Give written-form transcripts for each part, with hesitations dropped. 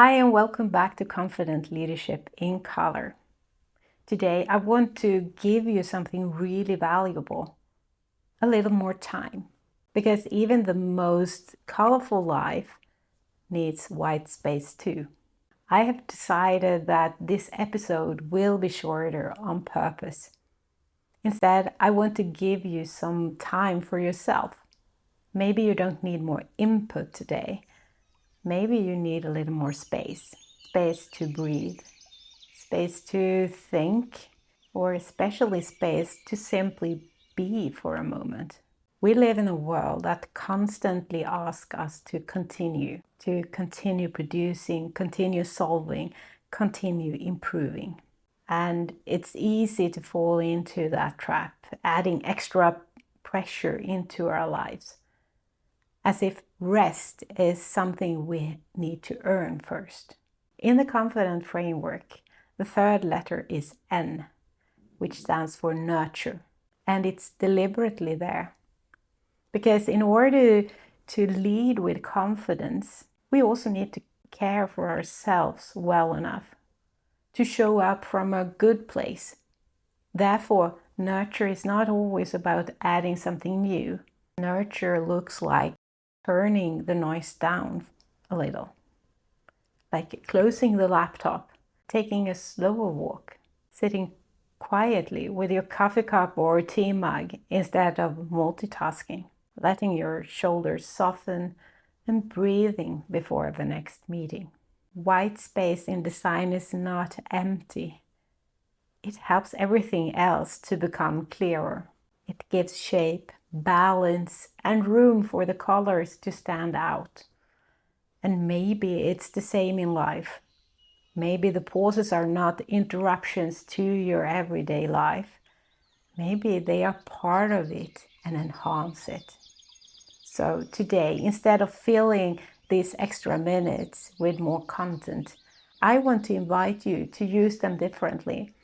Hi and welcome back to Confident Leadership in Color. Today I want to give you something really valuable, a little more time, because even the most colorful life needs white space too. I have decided that this episode will be shorter on purpose. Instead, I want to give you some time for yourself. Maybe you don't need more input today. Maybe you need a little more space. Space to breathe, space to think, or especially space to simply be for a moment. We live in a world that constantly asks us to continue producing, continue solving, continue improving. And it's easy to fall into that trap, adding extra pressure into our lives, as if rest is something we need to earn first. In the Confident framework, the third letter is N, which stands for nurture, and it's deliberately there. Because in order to lead with confidence, we also need to care for ourselves well enough to show up from a good place. Therefore, nurture is not always about adding something new. Nurture looks like turning the noise down a little, like closing the laptop, taking a slower walk, sitting quietly with your coffee cup or tea mug instead of multitasking, letting your shoulders soften and breathing before the next meeting. White space in design is not empty. It helps everything else to become clearer. It gives shape, balance, and room for the colors to stand out. And maybe it's the same in life. Maybe the pauses are not interruptions to your everyday life. Maybe they are part of it and enhance it. So today, instead of filling these extra minutes with more content, I want to invite you to use them differently.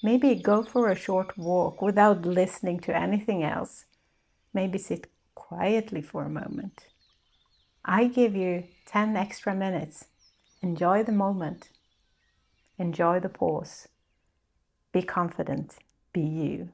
Maybe go for a short walk without listening to anything else. Maybe sit quietly for a moment. I give you 10 extra minutes. Enjoy the moment. Enjoy the pause. Be confident. Be you.